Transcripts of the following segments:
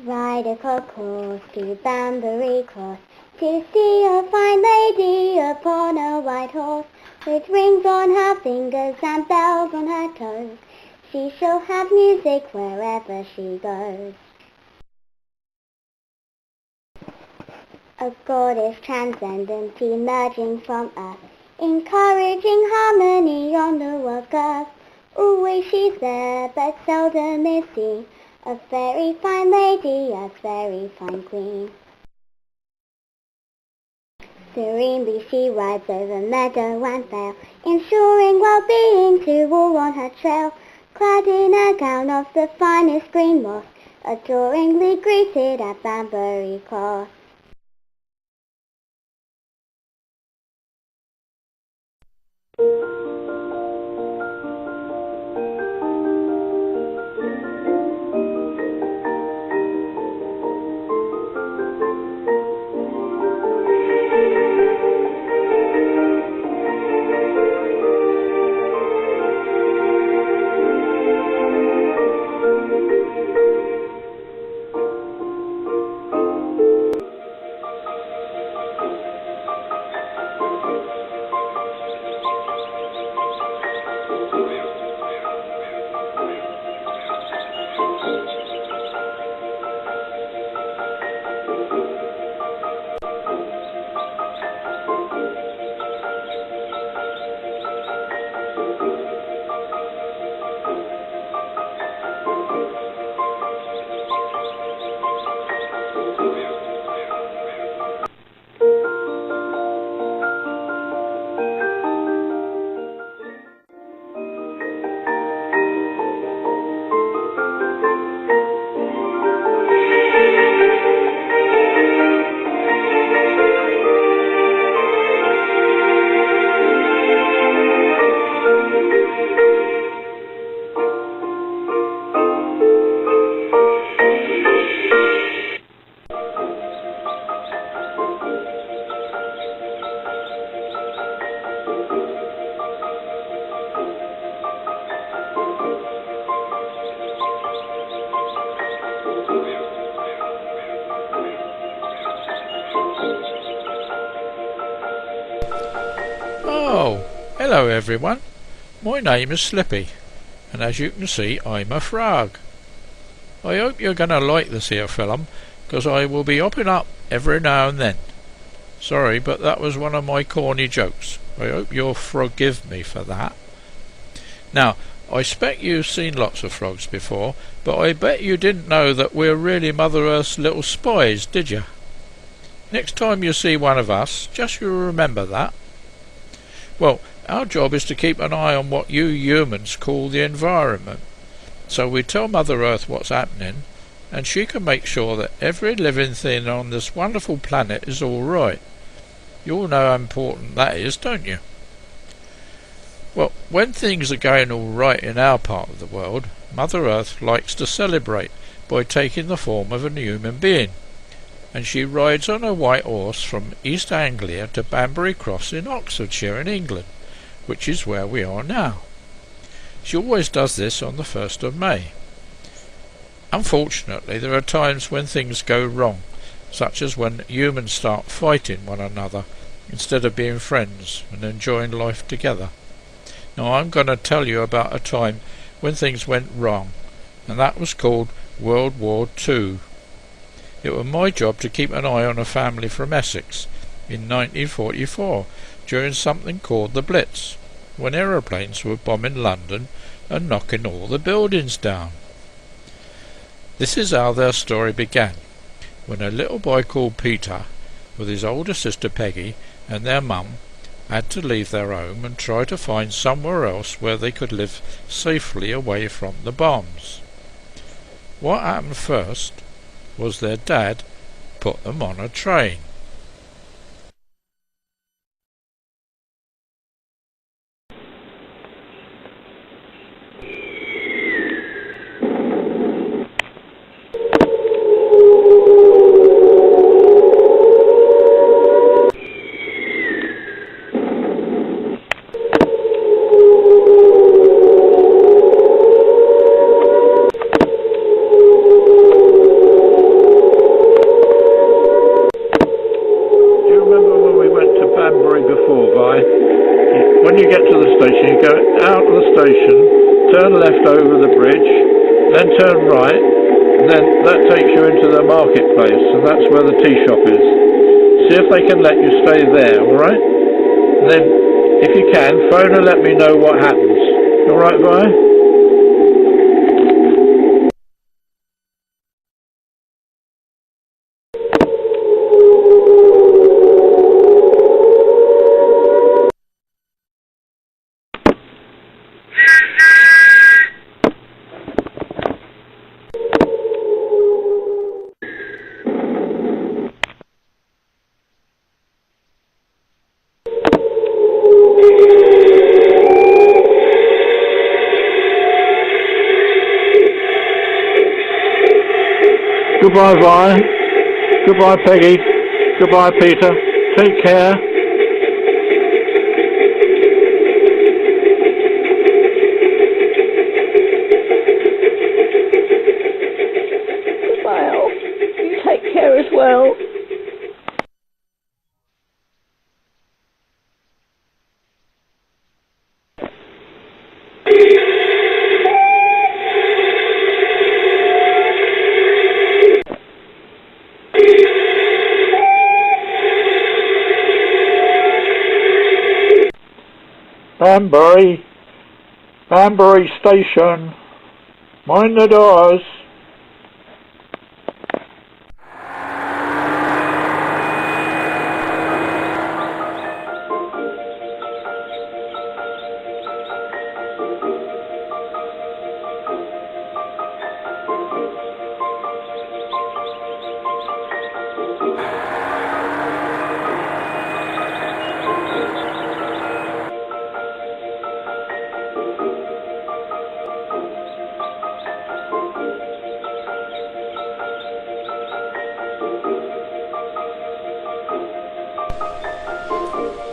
Ride a cockle to Banbury Cross to see a fine lady upon a white horse, with rings on her fingers and bells on her toes. She shall have music wherever she goes. A goddess transcendent emerging from earth, encouraging harmony on the world's girth. Always she's there, but seldom is seen, a very fine lady, a very fine queen. Serenely she rides over meadow and vale, ensuring well-being to all on her trail, clad in a gown of the finest green moss, adoringly greeted at Banbury Cross. Oh, hello everyone. My name is Slippy, and as you can see I'm a frog. I hope you're going to like this here film, because I will be hopping up every now and then. Sorry, but that was one of my corny jokes. I hope you'll forgive me for that. Now, I expect you've seen lots of frogs before, but I bet you didn't know that we're really Mother Earth's little spies, did you? Next time you see one of us, just you remember that. Well, our job is to keep an eye on what you humans call the environment. So we tell Mother Earth what's happening, and she can make sure that every living thing on this wonderful planet is all right. You all know how important that is, don't you? Well, when things are going all right in our part of the world, Mother Earth likes to celebrate by taking the form of a human being, and she rides on a white horse from East Anglia to Banbury Cross in Oxfordshire in England, which is where we are now. She always does this on the 1st of May. Unfortunately, there are times when things go wrong, such as when humans start fighting one another instead of being friends and enjoying life together. Now I'm going to tell you about a time when things went wrong, and that was called World War II. It was my job to keep an eye on a family from Essex in 1944 during something called the Blitz, when aeroplanes were bombing London and knocking all the buildings down. This is how their story began, when a little boy called Peter, with his older sister Peggy and their mum, had to leave their home and try to find somewhere else where they could live safely away from the bombs. What happened first was their dad put them on a train. over the bridge, then turn right, and then that takes you into the marketplace, and that's where the tea shop is. See if they can let you stay there, alright? Then, if you can, phone and let me know what happens. Alright, Vi? Goodbye, Vi. Goodbye, Peggy. Goodbye, Peter. Take care. Goodbye, Al. You take care as well. Banbury Station. Mind the doors.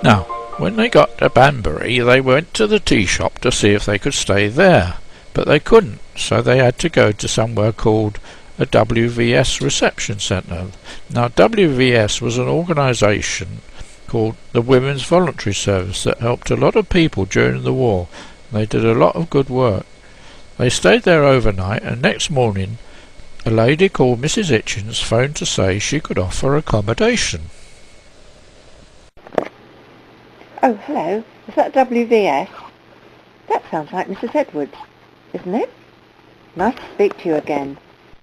Now, when they got to Banbury, they went to the tea shop to see if they could stay there, but they couldn't, so they had to go to somewhere called a WVS reception centre. Now, WVS was an organisation called the Women's Voluntary Service that helped a lot of people during the war. They did a lot of good work. They stayed there overnight, and next morning a lady called Mrs. Hitchens phoned to say she could offer accommodation. Oh, hello. Is that WVS? That sounds like Mrs. Edwards, isn't it? Nice to speak to you again.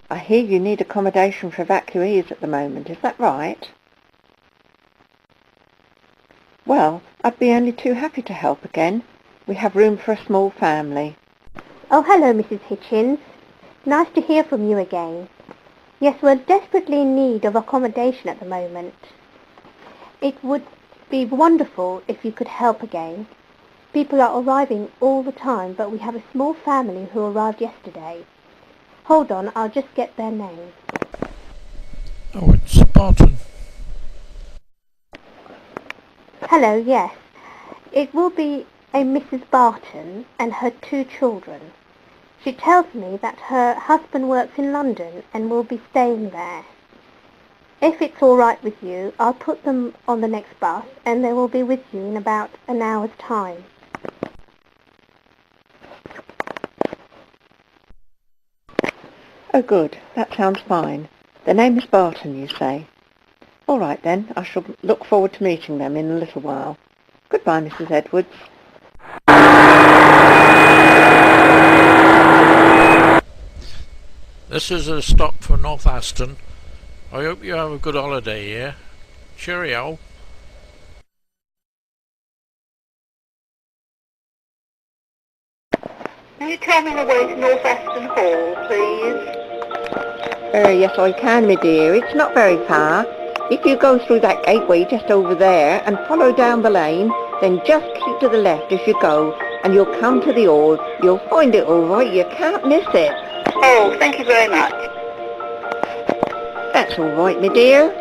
I hear you need accommodation for evacuees at the moment. Is that right? Well, I'd be only too happy to help again. We have room for a small family. Oh, hello, Mrs. Hitchens. Nice to hear from you again. Yes, we're desperately in need of accommodation at the moment. It would be wonderful if you could help again. People are arriving all the time, but we have a small family who arrived yesterday. Hold on, I'll just get their name. Oh, it's Barton. Hello, yes. It will be a Mrs. Barton and her 2 children. She tells me that her husband works in London and will be staying there. If it's all right with you, I'll put them on the next bus and they will be with you in about an hour's time. Oh, good. That sounds fine. The name is Barton, you say? All right, then. I shall look forward to meeting them in a little while. Goodbye, Mrs. Edwards. This is a stop for North Aston. I hope you have a good holiday here. Cheerio. Can you tell me the way to North Aston Hall, please? Yes, I can, my dear. It's not very far. If you go through that gateway just over there and follow down the lane, then just keep to the left as you go, and you'll come to the hall. You'll find it all right. You can't miss it. Oh, thank you very much. That's all right, my dear.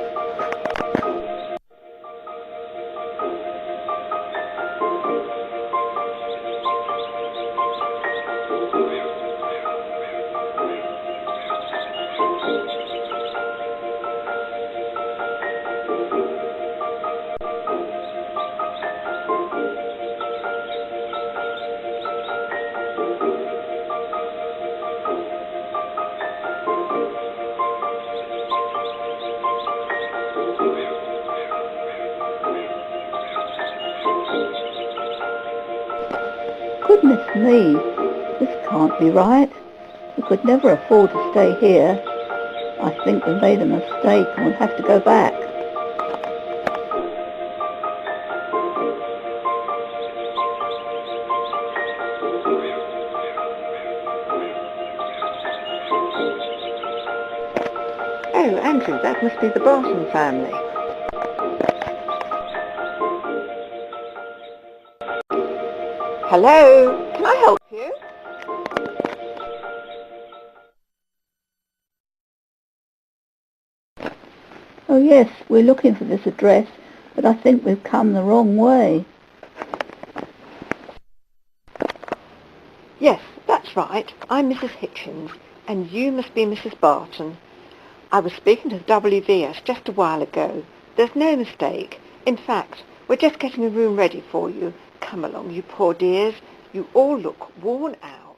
Goodness me, this can't be right. We could never afford to stay here. I think we made a mistake and we'll have to go back. Oh, Andrew, that must be the Barton family. Hello, can I help you? Oh yes, we're looking for this address, but I think we've come the wrong way. Yes, that's right. I'm Mrs. Hitchins, and you must be Mrs. Barton. I was speaking to the WVS just a while ago. There's no mistake. In fact, we're just getting a room ready for you. Come along, you poor dears. You all look worn out.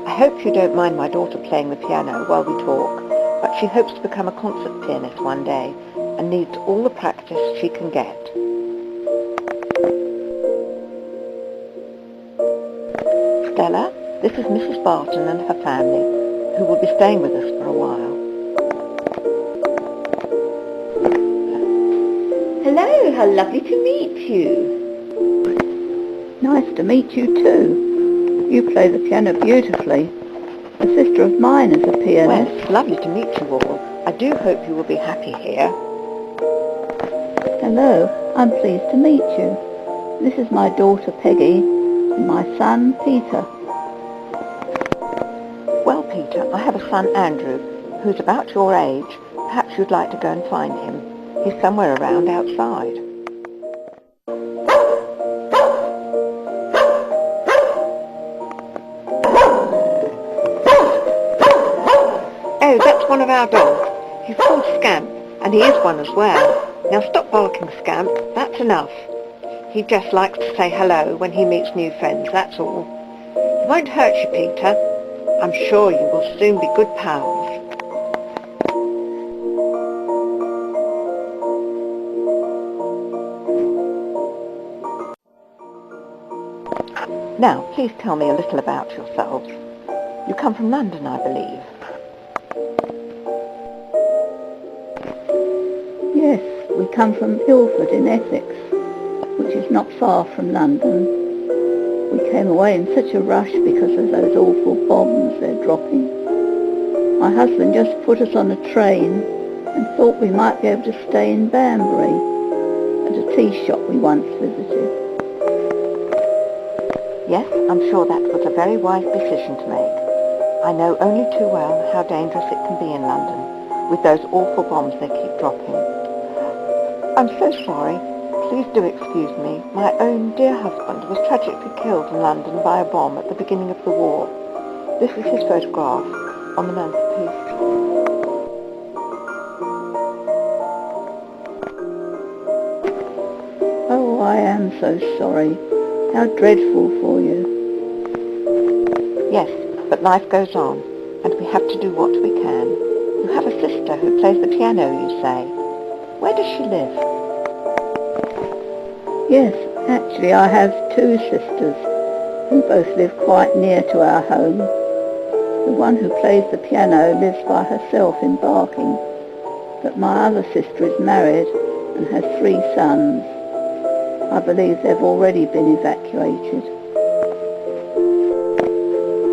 I hope you don't mind my daughter playing the piano while we talk, but she hopes to become a concert pianist one day and needs all the practice she can get. Stella, this is Mrs. Barton and her family, who will be staying with us for a while. Hello, how lovely to meet you. Nice to meet you too. You play the piano beautifully. A sister of mine is a pianist. Well, it's lovely to meet you all. I do hope you will be happy here. Hello, I'm pleased to meet you. This is my daughter Peggy and my son Peter. Well, Peter, I have a son, Andrew, who's about your age. Perhaps you'd like to go and find him. He's somewhere around outside. Oh, that's one of our dogs. He's called Scamp, and he is one as well. Now stop barking, Scamp. That's enough. He just likes to say hello when he meets new friends, that's all. He won't hurt you, Peter. I'm sure you will soon be good pals. Now, please tell me a little about yourselves. You come from London, I believe. Yes, we come from Ilford in Essex, which is not far from London. We came away in such a rush because of those awful bombs they're dropping. My husband just put us on a train and thought we might be able to stay in Banbury, at a tea shop we once visited. Yes, I'm sure that was a very wise decision to make. I know only too well how dangerous it can be in London, with those awful bombs they keep dropping. I'm so sorry. Please do excuse me. My own dear husband was tragically killed in London by a bomb at the beginning of the war. This is his photograph on the mantelpiece. Oh, I am so sorry. How dreadful for you. Yes, but life goes on, and we have to do what we can. You have a sister who plays the piano, you say. Where does she live? Yes, actually I have two sisters who both live quite near to our home. The one who plays the piano lives by herself in Barking, but my other sister is married and has 3 sons. I believe they've already been evacuated.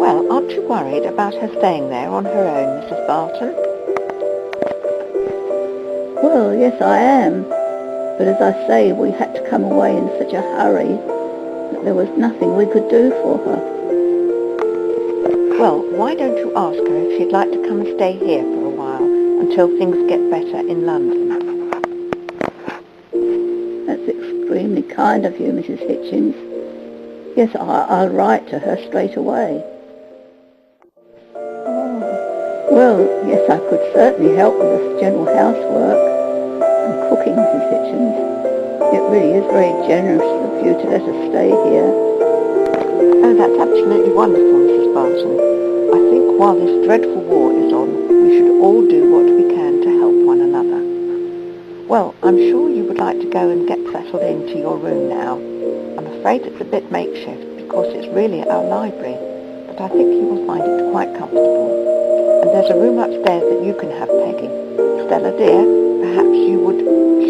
Well, aren't you worried about her staying there on her own, Mrs. Barton? Well, yes I am, but as I say, we had to come away in such a hurry that there was nothing we could do for her. Well, why don't you ask her if she'd like to come and stay here for a while until things get better in London? That's extremely kind of you, Mrs. Hitchins. Yes, I'll write to her straight away. Well, yes, I could certainly help with the general housework and cooking, Mrs. Hitchins. It really is very generous of you to let us stay here. Oh, that's absolutely wonderful, Mrs. Barton. I think while this dreadful war is on, we should all do what we can to help one another. Well, I'm sure you would like to go and get settled into your room now. I'm afraid it's a bit makeshift because it's really our library, but I think you will find it quite comfortable. And there's a room upstairs that you can have, Peggy. Stella dear, perhaps you would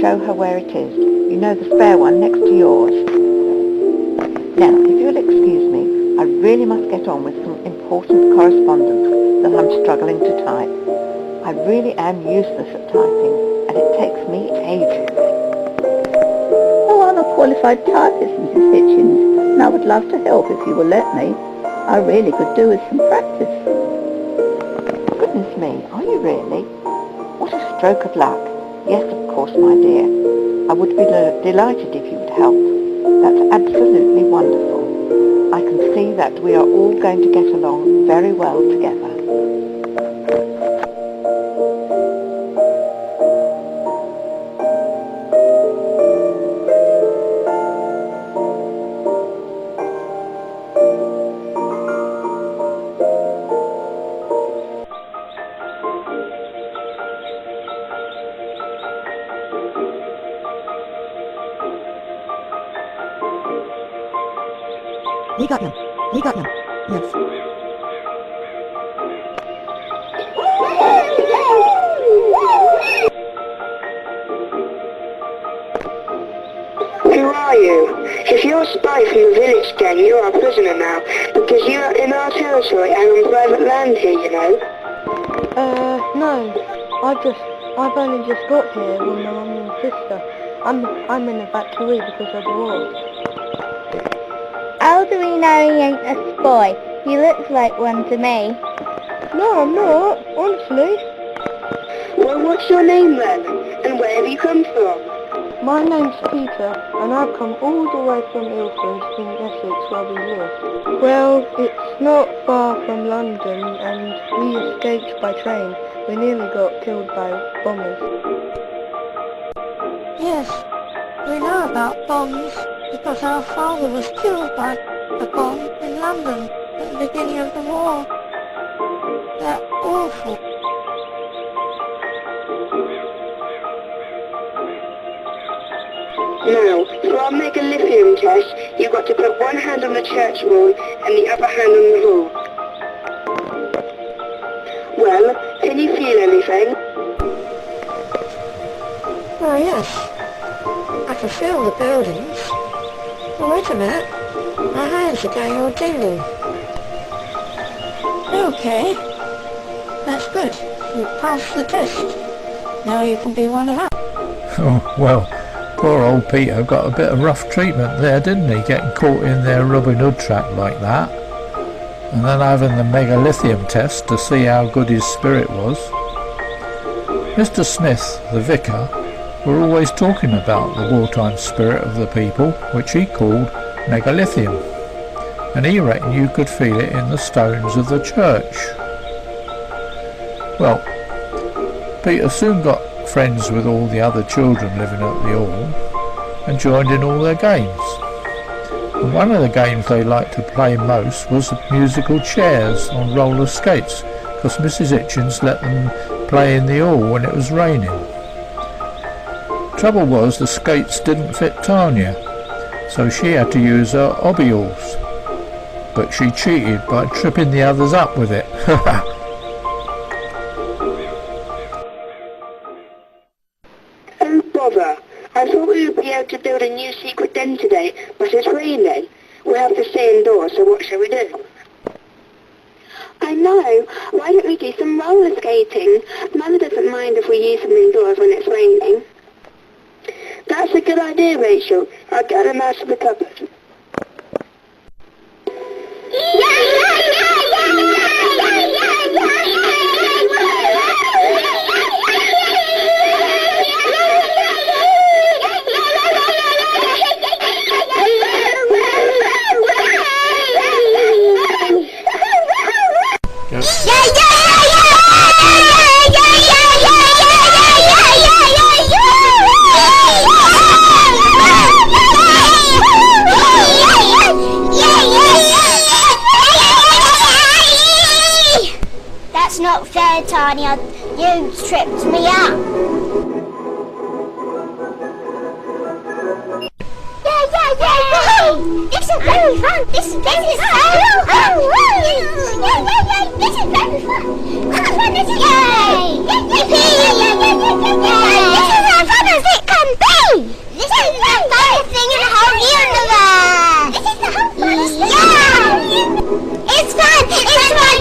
show her where it is. You know, the spare one next to yours. Now, if you'll excuse me, I really must get on with some important correspondence that I'm struggling to type. I really am useless at typing, and it takes me ages. Oh, I'm a qualified typist, Mrs. Hitchins, and I would love to help if you will let me. I really could do with some practice. Goodness me, are you really? What a stroke of luck. Yes, of course, my dear. I would be delighted if you would help. That's absolutely wonderful. I can see that we are all going to get along very well together. We got them. We got them. Yes. Who are you? If you're a spy from the village gang, you're our prisoner now, because you're in our territory and on private land here, you know. No. I've only just got here with my mum and sister. I'm an evacuee because of the war. How do we know he ain't a spy? He looks like one to me. No, I'm not, honestly. Well, what's your name then? And where have you come from? My name's Peter, and I've come all the way from Ilford in Essex where we live. Well, it's not far from London, and we escaped by train. We nearly got killed by bombers. Yes, we know about bombs because our father was killed by a bomb in London at the beginning of the war. They're awful. Now, for our mega lithium test, you've got to put one hand on the church wall and the other hand on the hall. Well, can you feel anything? Oh yes, I can feel the buildings. Oh, wait a minute, my hands are going all tingling. Okay, that's good. You passed the test. Now you can be one of us. Oh, well, poor old Peter got a bit of rough treatment there, didn't he, getting caught in their Robin Hood trap like that, and then having the megalithium test to see how good his spirit was. Mr. Smith, the vicar, were always talking about the wartime spirit of the people, which he called megalithium, and he reckoned you could feel it in the stones of the church. Well, Peter soon got friends with all the other children living at the hall and joined in all their games. And one of the games they liked to play most was musical chairs on roller skates, because Mrs. Hitchins let them play in the hall when it was raining. Trouble was the skates didn't fit Tanya, so she had to use her hobby horse, but she cheated by tripping the others up with it. Oh bother, I thought we would be able to build a new secret den today, but it's raining. We'll have to stay indoors, so what shall we do? I know. Why don't we do some roller skating? Mother doesn't mind if we use them indoors when it's raining. That's a good idea, Rachel. I'll get them out of the cupboard. Yeah! not fair, Tanya. You tripped me up. Yeah. This is very fun. This is very fun. Yeah. This is very fun. Look how fun this is. Yay! This is as fun as it can be. This is the funnest thing in the whole universe. This is the whole funnest thing. Yeah. It's fun. It's fun.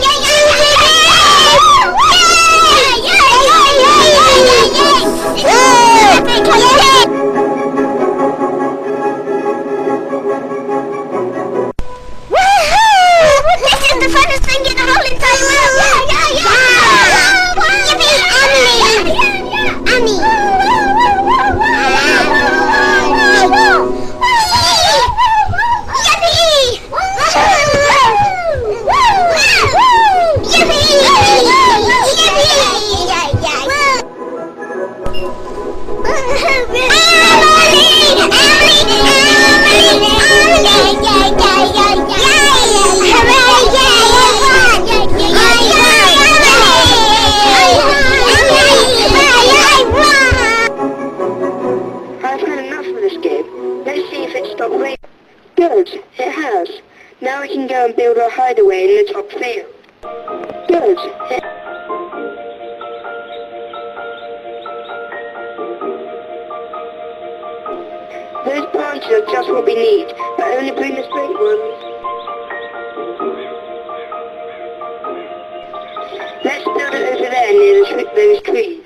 Good, it has. Now we can go and build our hideaway in the top field. Good. Those branches are just what we need, but only bring the straight ones. Let's build it over there near those trees.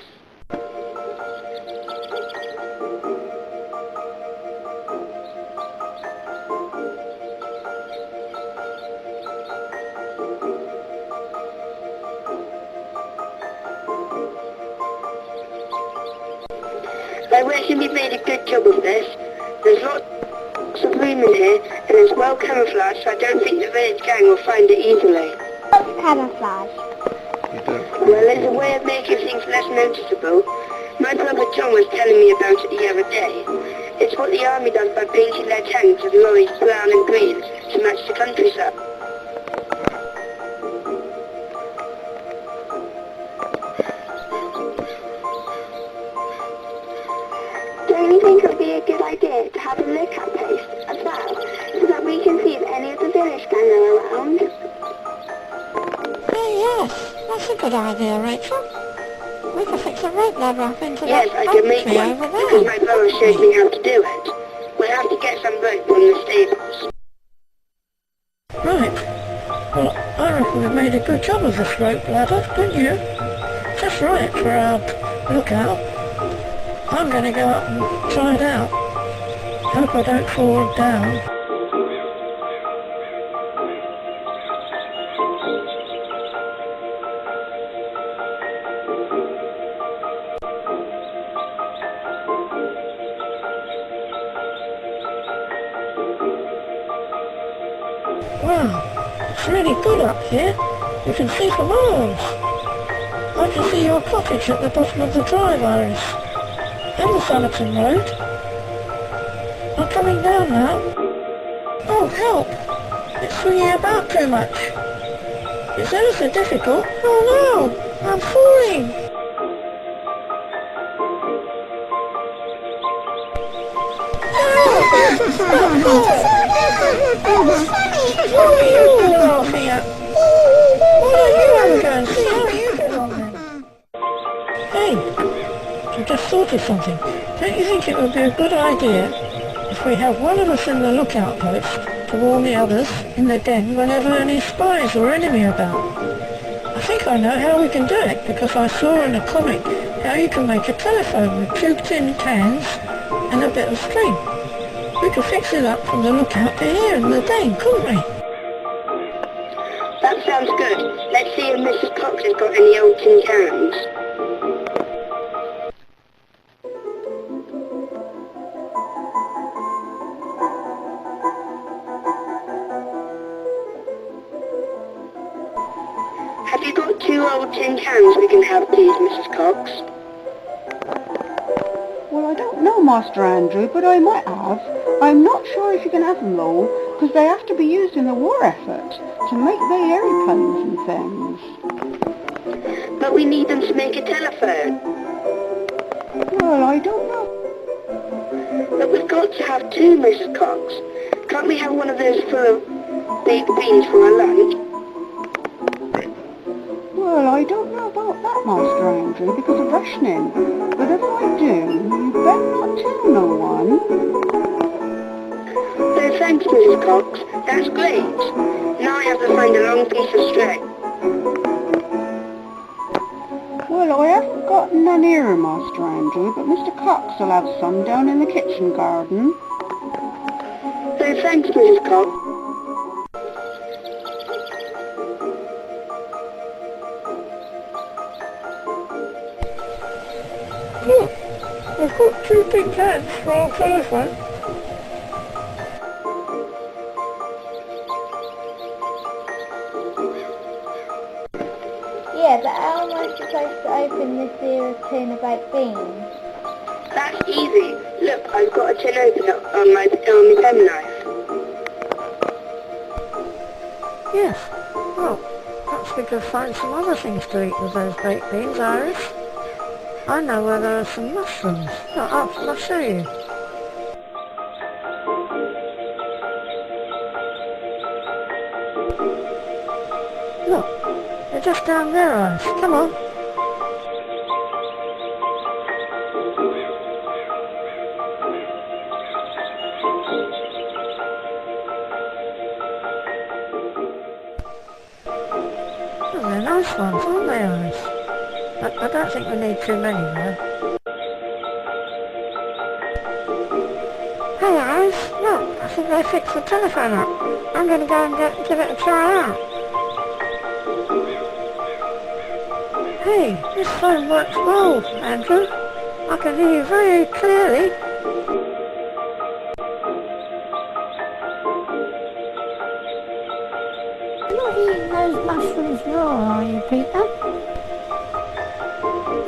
I reckon we've made a good job of this. There's lots of room in here, and it's well camouflaged, so I don't think the village gang will find it easily. What's camouflage? Well, it's a way of making things less noticeable. My brother John was telling me about it the other day. It's what the army does by painting their tanks and lorries brown and green to match the countryside. Don't you think it would be a good idea to have a lookout post as well, so that we can see if any of the village gang are around? Yes, that's a good idea, Rachel. We can fix a rope ladder up into Yes, that I can make tree one, over because there. my brother showed me how to do it. We'll have to get some rope from the stables. Right. Well, I reckon we've made a good job of this rope ladder, don't you? Just right for our lookout. I'm going to go up and try it out. Hope I don't fall down. Wow, it's really good up here. You can see for miles. I can see your cottage at the bottom of the drive, Iris. And the Somerton Road. I'm coming down now. Oh, help! It's swinging about too much. It's ever so difficult. Oh no! I'm falling! What are you laughing at? Why don't you have a go and see how you get on then? Hey, I just thought of something. Don't you think it would be a good idea if we have one of us in the lookout post to warn the others in the den whenever any spies or enemy are about? I think I know how we can do it, because I saw in a comic how you can make a telephone with 2 tin cans and a bit of string. We could fix it up from the lookout to here in the den, couldn't we? That sounds good. Let's see if Mrs. Cox has got any old tin cans. Have you got 2 old tin cans we can have, please, Mrs. Cox? Well, I don't know, Master Andrew, but I might have. I'm not sure if you can have them all, because they have to be used in the war effort to make the aeroplanes and things. But we need them to make a telephone. Well, I don't know. But we've got to have two, Mrs. Cox. Can't we have one of those full of baked beans for our lunch? Well, I don't know about that, Master Andrew, because of rationing. But if I do, you better not tell no one. So thanks, Mrs. Cox. That's great. Now I have to find a long piece of string. Well, I haven't got none here, Master Andrew, but Mr. Cox will have some down in the kitchen garden. So thanks, Mrs. Cox. Look, I've got two big cans for our telephone. Yeah, but how am I supposed to open this here tin of baked beans? That's easy. Look, I've got a tin opener on my penknife. Yes. Well, perhaps we could find some other things to eat with those baked beans, Iris. I know where there are some mushrooms. I'll show you. Look, they're just down there, Iris. Come on. Oh, they're nice ones, aren't they, Iris? I don't think we need too many, though. Hey, Iris, look, I think they fixed the telephone up. I'm going to go and give it a try out. Hey, this phone works well, Andrew. I can hear you very clearly. You're not eating those mushrooms raw, are you, Peter?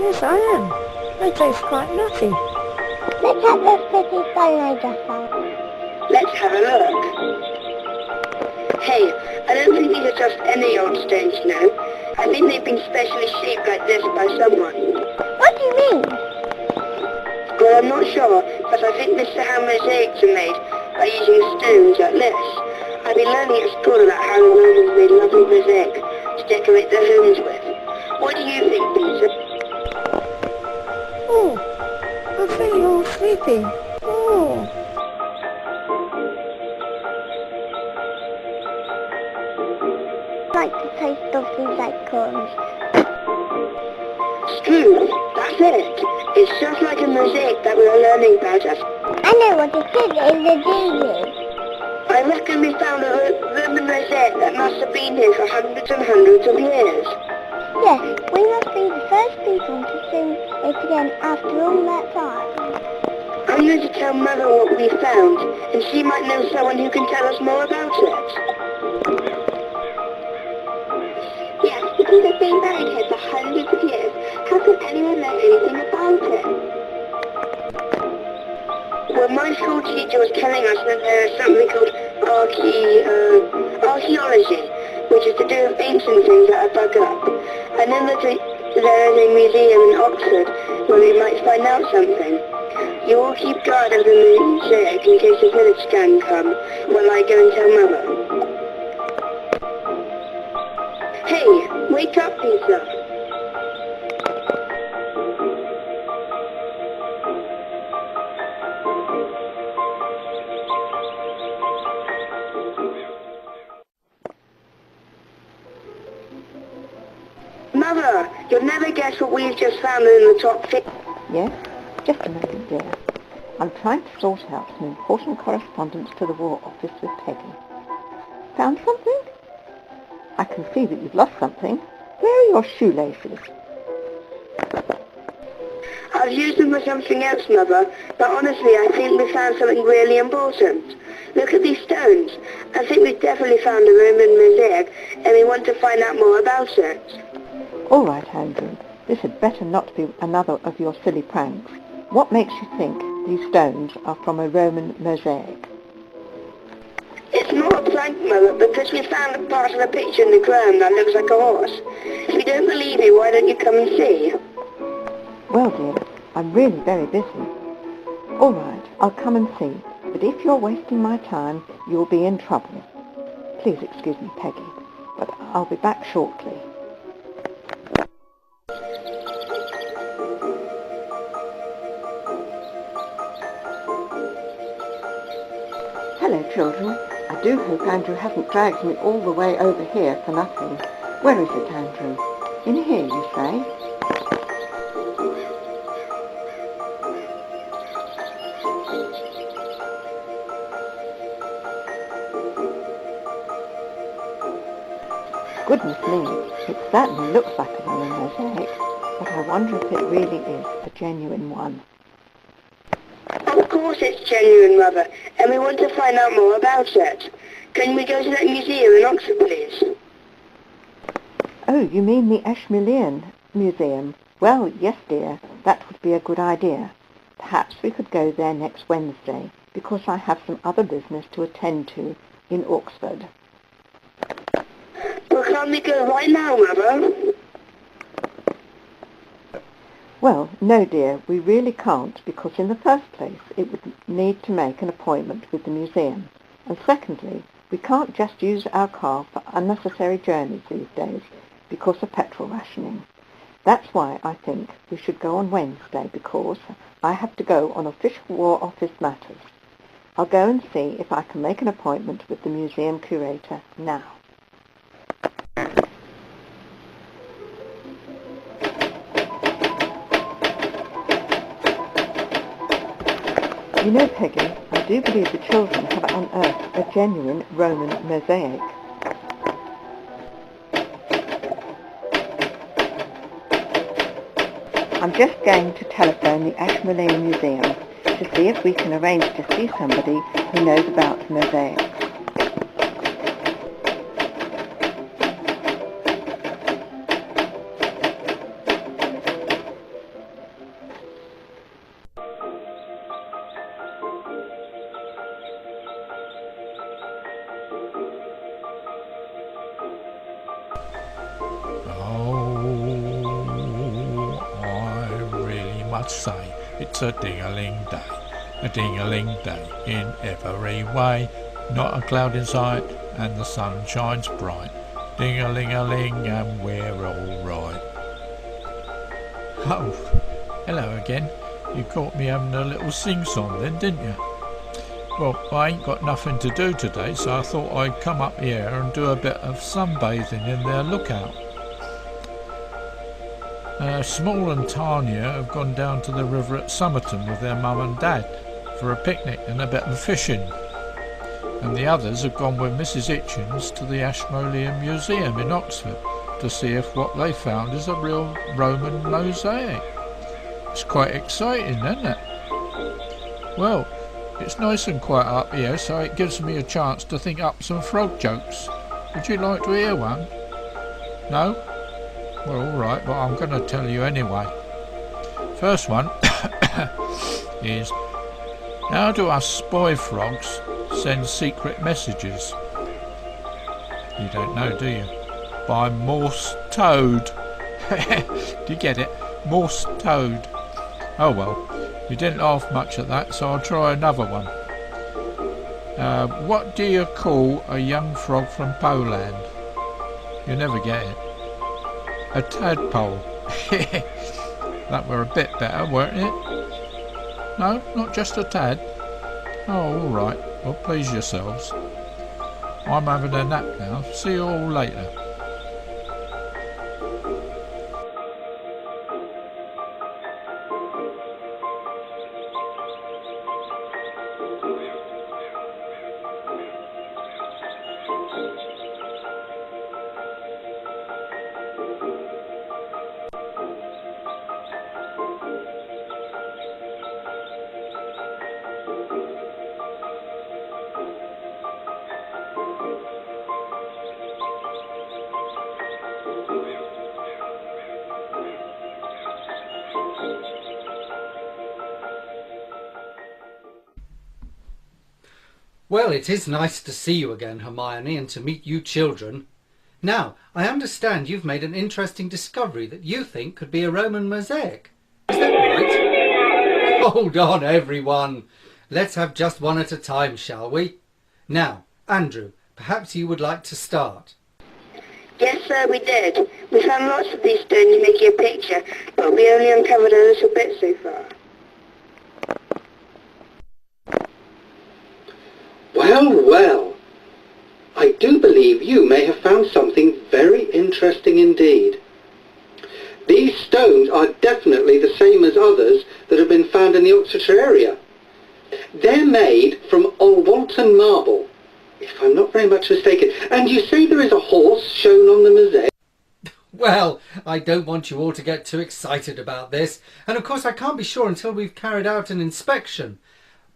Yes, I am. They taste quite nutty. Let's have this pretty phone I just found. Let's have a look. Hey, I don't think these are just any old stones, no. I think they've been specially shaped like this by someone. What do you mean? Well, I'm not sure, but I think this is how mosaics are made, by using stones like this. I've been learning at school about how the Romans made lovely mosaic to decorate their homes with. What do you think, Peter? Oh, I'm feeling all sleepy. Oh. I like the taste of these acorns. True, that's it. It's just like a mosaic that we were learning about us. I know what it is. It's a genius. I reckon we found a Roman mosaic that must have been here for hundreds and hundreds of years. Yes, we must be the first people to see it again after all that time. I'm going to tell Mother what we found, and she might know someone who can tell us more about it. Yes, because it's been buried here for hundreds of years. How could anyone know anything about it? Well, my school teacher was telling us that there is something called archaeology, which is to do with ancient things that are dug up. And then there is a museum in Oxford where we might find out something. You all keep guard of the mosaic in case the village gang come while I go and tell Mother. Hey, wake up, Peter. Mother, you'll never guess what we've just found in the top 50. Yes? Just a moment, dear. I'm trying to sort out some important correspondence to the War Office with Peggy. Found something? I can see that you've lost something. Where are your shoelaces? I've used them for something else, Mother, but honestly I think we found something really important. Look at these stones. I think we've definitely found a Roman mosaic, and we want to find out more about it. All right, Andrew. This had better not be another of your silly pranks. What makes you think these stones are from a Roman mosaic? It's not a plank, Mother, because we found a part of the picture in the ground that looks like a horse. If you don't believe me, why don't you come and see? Well, dear, I'm really very busy. All right, I'll come and see, but if you're wasting my time, you'll be in trouble. Please excuse me, Peggy, but I'll be back shortly. Hello, children. I do hope Andrew hasn't dragged me all the way over here for nothing. Where is it, Andrew? In here, you say? Goodness me, it certainly looks like a Roman mosaic, but I wonder if it really is a genuine one. Of course it's genuine, Mother, and we want to find out more about it. Can we go to that museum in Oxford, please? Oh, you mean the Ashmolean Museum? Well, yes, dear, that would be a good idea. Perhaps we could go there next Wednesday, because I have some other business to attend to in Oxford. Well, can't we go right now, Mother? Well, no, dear, we really can't, because in the first place it would need to make an appointment with the museum, and secondly, we can't just use our car for unnecessary journeys these days because of petrol rationing. That's why I think we should go on Wednesday, because I have to go on official War Office matters. I'll go and see if I can make an appointment with the museum curator now. You know, Peggy, I do believe the children have unearthed a genuine Roman mosaic. I'm just going to telephone the Ashmolean Museum to see if we can arrange to see somebody who knows about mosaics. Say it's a ding-a-ling day in every way, not a cloud in sight and the sun shines bright, ding-a-ling-a-ling and we're all right. Oh, hello again. You caught me having a little sing-song then, didn't you? Well, I ain't got nothing to do today, so I thought I'd come up here and do a bit of sunbathing in their lookout. Small and Tanya have gone down to the river at Somerton with their mum and dad for a picnic and a bit of fishing, and the others have gone with Mrs. Hitchens to the Ashmolean Museum in Oxford to see if what they found is a real Roman mosaic. It's quite exciting, isn't it? Well, it's nice and quiet up here, so it gives me a chance to think up some frog jokes. Would you like to hear one? No? Well, alright, but I'm going to tell you anyway. First one is, how do us spy frogs send secret messages? You don't know, do you? By Morse toad. Do you get it? Morse toad. Oh well, you didn't laugh much at that, so I'll try another one. What do you call a young frog from Poland? You never get it. A tadpole. That were a bit better, weren't it? No, not just a tad. Oh, all right. Well, please yourselves. I'm having a nap now. See you all later. Well, it is nice to see you again, Hermione, and to meet you children. Now, I understand you've made an interesting discovery that you think could be a Roman mosaic. Is that right? Hold on, everyone. Let's have just one at a time, shall we? Now, Andrew, perhaps you would like to start. Yes, sir, we did. We found lots of these stones making a picture, but we only uncovered a little bit so far. Well, well, I do believe you may have found something very interesting indeed. These stones are definitely the same as others that have been found in the Oxfordshire area. They're made from old Walton marble, if I'm not very much mistaken. And you say there is a horse shown on the mosaic? Well, I don't want you all to get too excited about this, and of course I can't be sure until we've carried out an inspection.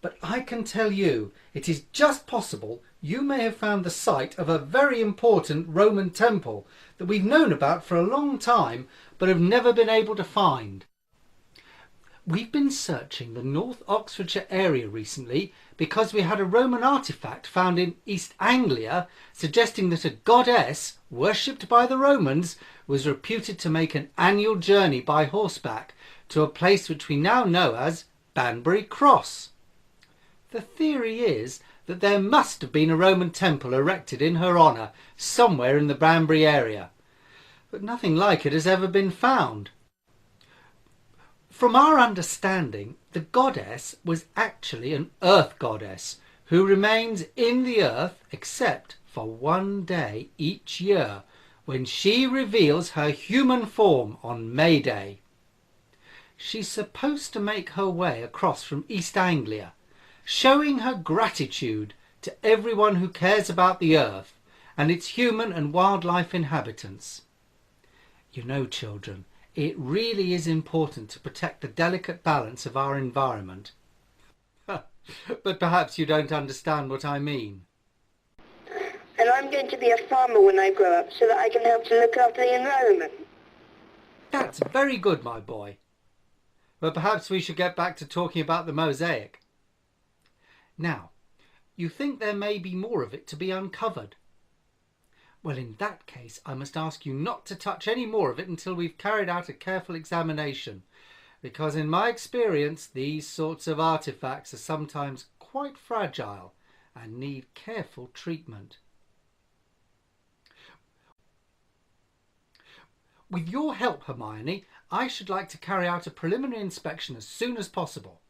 But I can tell you, it is just possible you may have found the site of a very important Roman temple that we've known about for a long time, but have never been able to find. We've been searching the North Oxfordshire area recently because we had a Roman artefact found in East Anglia suggesting that a goddess, worshipped by the Romans, was reputed to make an annual journey by horseback to a place which we now know as Banbury Cross. The theory is that there must have been a Roman temple erected in her honour somewhere in the Banbury area, but nothing like it has ever been found. From our understanding, the goddess was actually an earth goddess who remains in the earth except for one day each year when she reveals her human form on May Day. She's supposed to make her way across from East Anglia, showing her gratitude to everyone who cares about the earth and its human and wildlife inhabitants. You know, children, it really is important to protect the delicate balance of our environment. But perhaps you don't understand what I mean. And I'm going to be a farmer when I grow up so that I can help to look after the environment. That's very good, my boy. But perhaps we should get back to talking about the mosaic. Now, you think there may be more of it to be uncovered. Well, in that case, I must ask you not to touch any more of it until we've carried out a careful examination, because in my experience, these sorts of artefacts are sometimes quite fragile and need careful treatment. With your help, Hermione, I should like to carry out a preliminary inspection as soon as possible.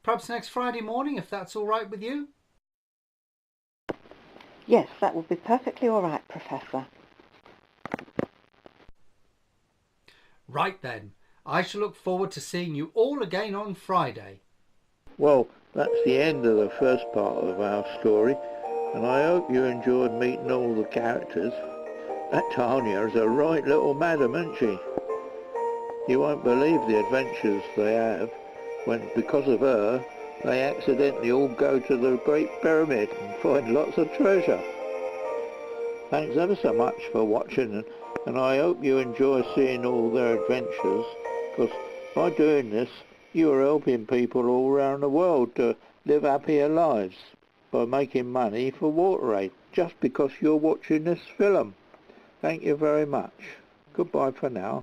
Perhaps next Friday morning, if that's all right with you? Yes, that would be perfectly all right, Professor. Right then, I shall look forward to seeing you all again on Friday. Well, that's the end of the first part of our story, and I hope you enjoyed meeting all the characters. That Tanya is a right little madam, isn't she? You won't believe the adventures they have when, because of her, they accidentally all go to the Great Pyramid and find lots of treasure. Thanks ever so much for watching, and I hope you enjoy seeing all their adventures, because by doing this you are helping people all around the world to live happier lives by making money for WaterAid just because you're watching this film. Thank you very much. Goodbye for now.